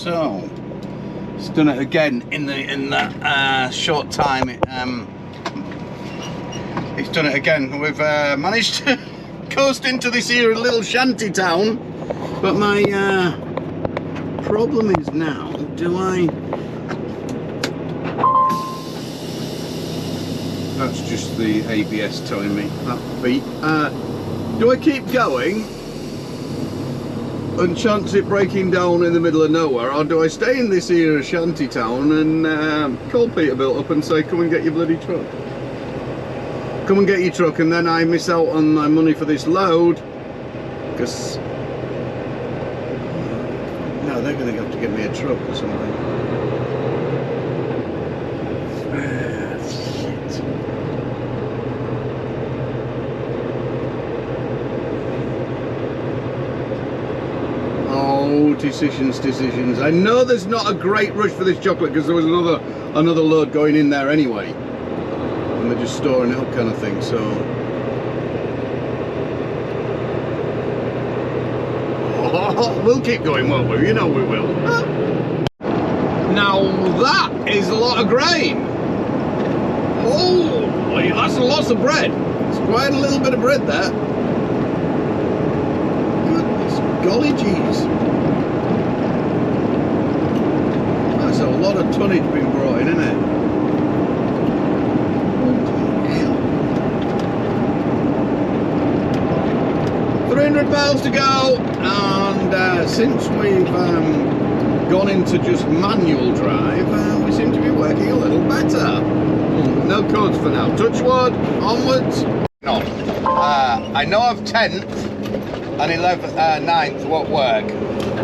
So it's done it again in that short time. It's done it again. We've managed to coast into this here little shanty town, but my problem is now, do I... That's just the ABS telling me that beat. Do I keep going and chance it breaking down in the middle of nowhere, or do I stay in this here shanty town and call Peterbilt up and say, come and get your bloody truck? Come and get your truck, and then I miss out on my money for this load, because no, they're going to have to get me a truck or something. Shit. Oh, decisions. I know there's not a great rush for this chocolate because there was another load going in there anyway. And they're just storing it up kind of thing, so we'll keep going, won't we? You know we will. Now that is a lot of grain. Oh, that's lots of bread. It's quite a little bit of bread there. Goodness golly geez. That's a lot of tonnage being brought in, isn't it? 300 miles to go, and since we've gone into just manual drive, we seem to be working a little better. No codes for now. Touch wood, onwards. No, I know I've 10th and 11th, 9th won't work.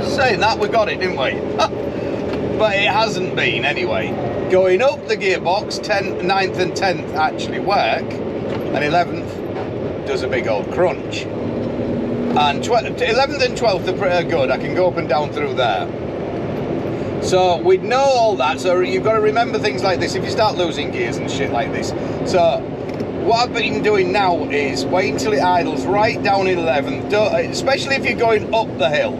Saying that, we got it, didn't we? But it hasn't been anyway. Going up the gearbox, 9th and 10th actually work, and 11th does a big old crunch. And 11th and 12th are pretty good. I can go up and down through there. So we know all that. So you've got to remember things like this if you start losing gears and shit like this. So what I've been doing now is wait until it idles right down in 11th, especially if you're going up the hill.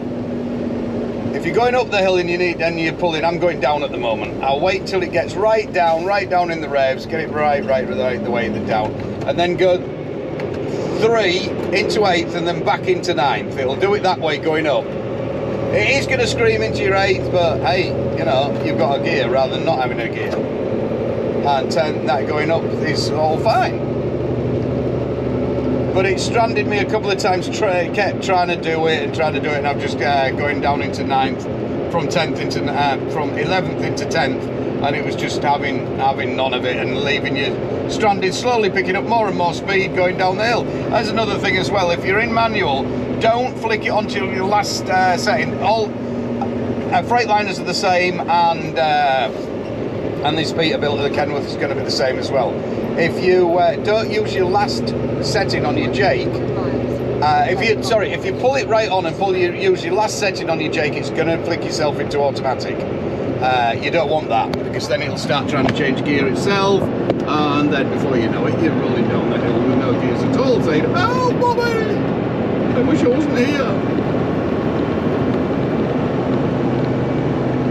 If you're going up the hill and you're pulling, I'm going down at the moment. I'll wait till it gets right down in the revs, get it right the way down, and then go 3 into 8th and then back into 9th. It'll do it that way going up. It is going to scream into your 8th, but hey, you know, you've got a gear rather than not having a gear. And 10th, that going up is all fine. But it stranded me a couple of times, kept trying to do it, and I'm just going down into 9th, from 10th into, from 11th into 10th, and it was just having none of it and leaving you stranded, slowly picking up more and more speed going down the hill. That's another thing as well. If you're in manual, don't flick it onto your last setting. All Freightliners are the same, and this Peterbilt, the Kenworth, is going to be the same as well. If you don't use your last setting on your Jake, if you pull it right on and use your last setting on your Jake, it's going to flick yourself into automatic. You don't want that, because then it'll start trying to change gear itself, and then before you know it, you're rolling down the hill with no gears at all, saying, "Oh, Bobby, I wish I wasn't here."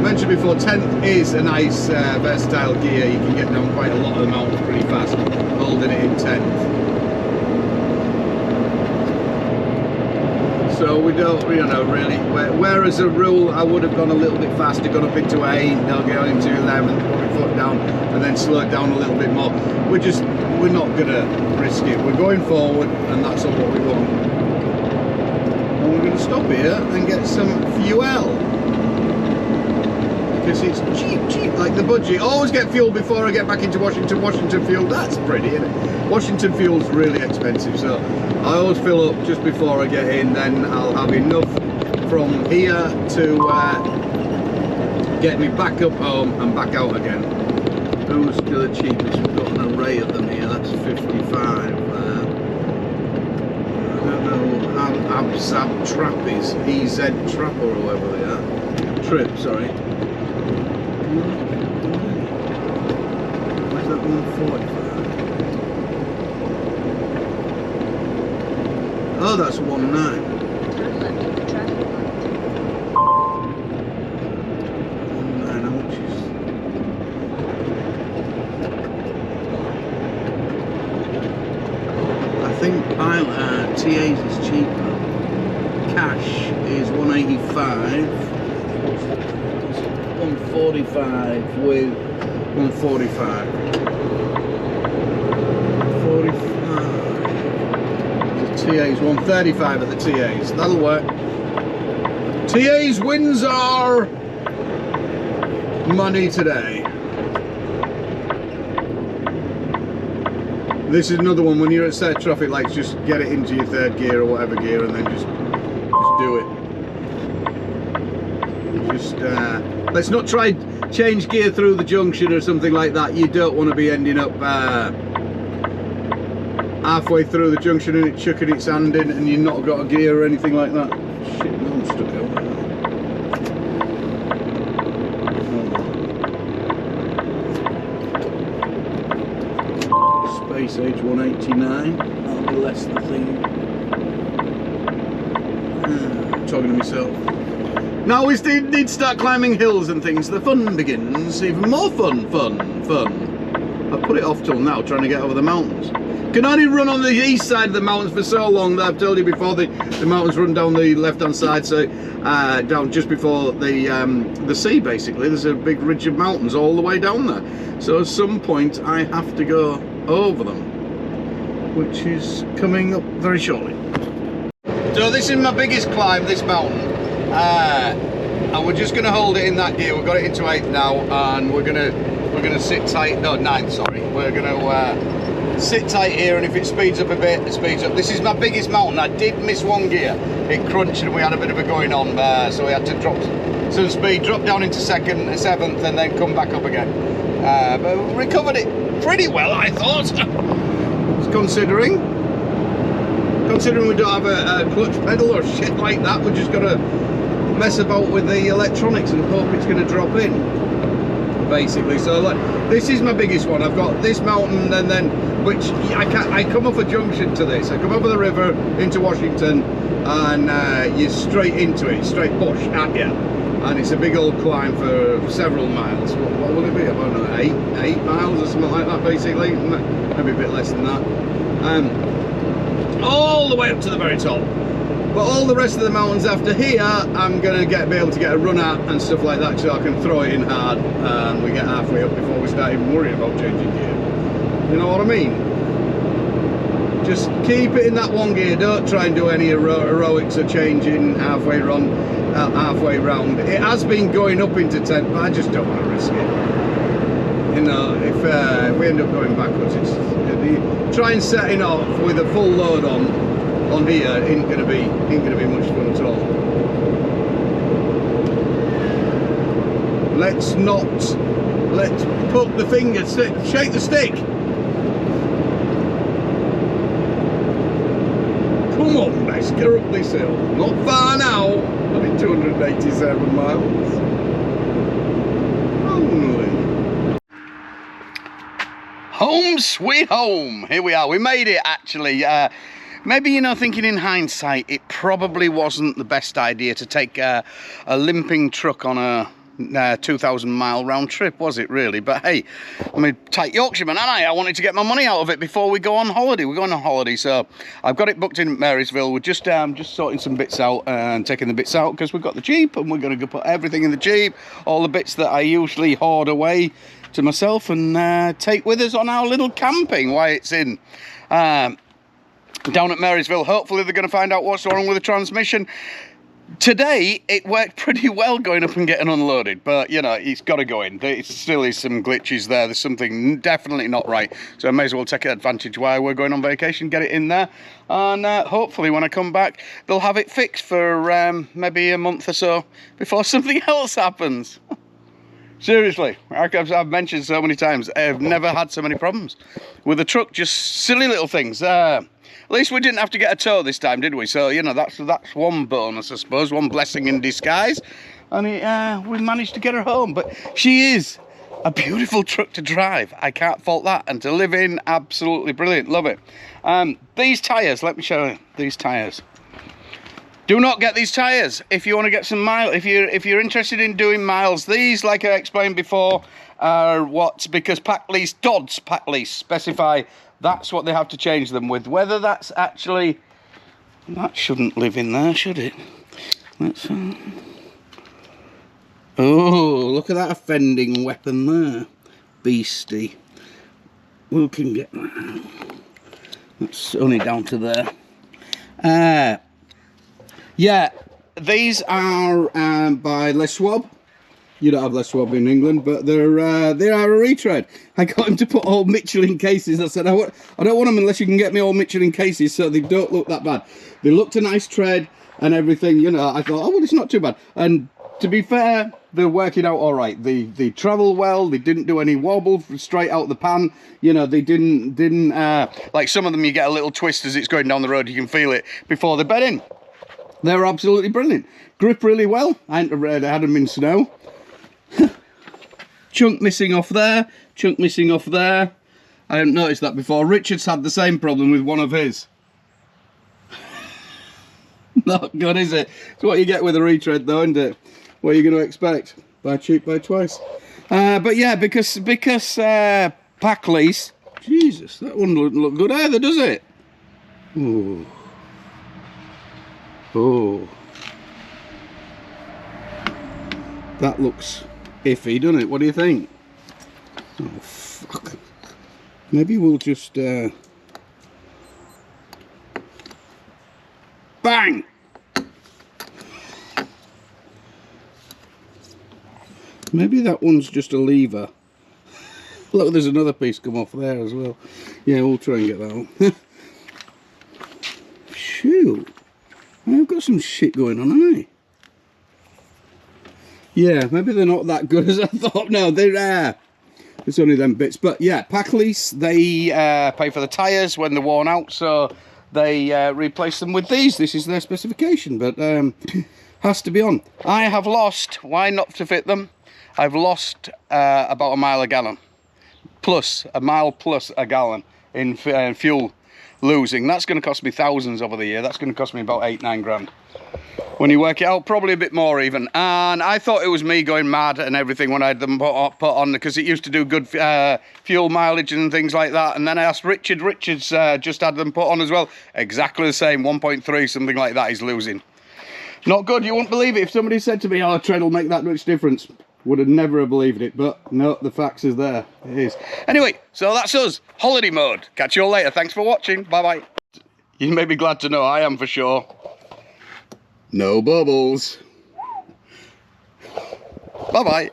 Mentioned before, 10th is a nice versatile gear. You can get down quite a lot of the mountains pretty fast holding it in 10th. So we don't know really. Whereas a rule, I would have gone a little bit faster, gone up into 8, now go into 11, put my foot down, and then slow it down a little bit more. We're not gonna risk it. We're going forward, and that's all what we want. And we're gonna stop here and get some fuel. Because it's cheap, like the budget. Always get fuel before I get back into Washington. Washington fuel, that's pretty, isn't it? Washington fuel's really expensive, so I always fill up just before I get in, then I'll have enough from here to get me back up home and back out again. Who's the cheapest? We've got an array of them here, that's 55. I don't know, Absab Trappies, EZ Trap or whoever they are. Trip, sorry. Where's that 145? Oh, that's 19. TAs is cheaper. Cash is 185. 145 with 145. 45. The TAs 135 at the TAs. That'll work. TAs wins our money today. This is another one, when you're at set traffic lights, just get it into your third gear or whatever gear and then just do it. Just let's not try change gear through the junction or something like that. You don't want to be ending up halfway through the junction and it chucking its hand in and you've not got a gear or anything like that. Shit, no, I'm stuck out. Space age 189. That'll be less than the thing. Talking to myself. Now we need to start climbing hills and things. The fun begins. Even more fun. I've put it off till now, trying to get over the mountains. Can only run on the east side of the mountains for so long that I've told you before. The mountains run down the left-hand side, so down just before the sea. Basically, there's a big ridge of mountains all the way down there. So at some point, I have to go over them, which is coming up very shortly. So this is my biggest climb, this mountain, and we're just going to hold it in that gear. We've got it into 8th now, and we're gonna sit tight. No, 9th, sorry. We're gonna sit tight here, and if it speeds up a bit, it speeds up. This is my biggest mountain. I did miss one gear. It crunched, and we had a bit of a going on there, so we had to drop some speed, drop down into 7th, and then come back up again. But we recovered it pretty well, I thought. Considering we don't have a clutch pedal or shit like that, we're just gonna mess about with the electronics and hope it's gonna drop in, basically. So like, this is my biggest one. I've got this mountain, and then which I come off a junction to this. I come over the river into Washington, and you're straight into it, straight bush at you, and it's a big old climb for several miles. What will it be? I don't know, 8 miles or something like that, basically. Maybe a bit less than that. All the way up to the very top. But all the rest of the mountains after here, I'm gonna be able to get a run at and stuff like that, so I can throw it in hard, and we get halfway up before we start even worrying about changing gear. You know what I mean? Just keep it in that one gear. Don't try and do any heroics or changing halfway round. It has been going up into 10th, but I just don't want to risk it. You know, if we end up going backwards, try and setting off with a full load on here ain't gonna be much fun at all. Let's poke the finger, shake the stick. Come on, let's get up this hill. Not far now. I mean, 287 miles. Only. Home sweet home. Here we are. We made it, actually. Maybe, you know, thinking in hindsight, it probably wasn't the best idea to take a limping truck on a 2,000 mile round trip, was it really? But hey, I'm a tight Yorkshireman, and I wanted to get my money out of it before we go on holiday. We're going on holiday, so I've got it booked in Marysville. We're just sorting some bits out and taking the bits out because we've got the Jeep, and we're going to put everything in the Jeep, all the bits that I usually hoard away to myself and take with us on our little camping while it's in down at Marysville. Hopefully they're going to find out what's wrong with the transmission. Today it worked pretty well going up and getting unloaded, but you know, it's got to go in. There still is some glitches there. There's something definitely not right, so I may as well take advantage while we're going on vacation, get it in there, and hopefully when I come back they'll have it fixed for maybe a month or so before something else happens. Seriously, I've mentioned so many times, I've never had so many problems with the truck. Just silly little things. At least we didn't have to get a tow this time, did we? So, you know, that's one bonus, I suppose, one blessing in disguise. And we managed to get her home. But she is a beautiful truck to drive. I can't fault that. And to live in, absolutely brilliant. Love it. These tyres, let me show you these tyres. Do not get these tyres if you want to get some miles. If you're interested in doing miles, these, like I explained before, are because Dodds pack lease specify that's what they have to change them with. Whether that's actually, that shouldn't live in there, should it? Let's. Oh, look at that offending weapon there, beastie. We can get that. That's only down to there. Yeah, these are by Les Schwab. You don't have Les Schwab in England, but they are a retread. I got him to put all Michelin cases. I said, I don't want them unless you can get me all Michelin cases, so they don't look that bad. They looked a nice tread and everything, you know. I thought, oh, well, it's not too bad. And to be fair, they're working out all right. They travel well. They didn't do any wobble straight out the pan. You know, they didn't like some of them. You get a little twist as it's going down the road. You can feel it before they bed in. They're absolutely brilliant. Grip really well. I hadn't had them in snow. Chunk missing off there. Chunk missing off there. I hadn't noticed that before. Richard's had the same problem with one of his. Not good, is it? It's what you get with a retread, though, isn't it? What are you going to expect? Buy cheap, buy twice. But yeah, because pack lease. Jesus, that one doesn't look good either, does it? Ooh. Oh, that looks iffy, doesn't it? What do you think? Oh, fuck. Maybe we'll just bang. Maybe that one's just a lever. Look, there's another piece come off there as well. Yeah, we'll try and get that one. Shoot. I've got some shit going on, haven't I? Yeah, maybe they're not that good as I thought. No, they're it's only them bits. But yeah, pack lease, they pay for the tyres when they're worn out, so they replace them with these. This is their specification, but has to be on. I have lost, why not to fit them? I've lost about a mile a gallon. Plus, a mile plus a gallon in fuel. Losing. That's going to cost me thousands over the year. That's going to cost me about 8-9 grand. When you work it out, probably a bit more even. And I thought it was me going mad and everything when I had them put on, because it used to do good fuel mileage and things like that. And then I asked Richard. Richard's just had them put on as well. Exactly the same, 1.3, something like that. He's losing. Not good. You wouldn't believe it if somebody said to me, oh, a tread will make that much difference. Would have never have believed it, but no, the facts is there. It is. Anyway, so that's us. Holiday mode. Catch you all later. Thanks for watching. Bye-bye. You may be glad to know I am for sure. No bubbles. Bye-bye.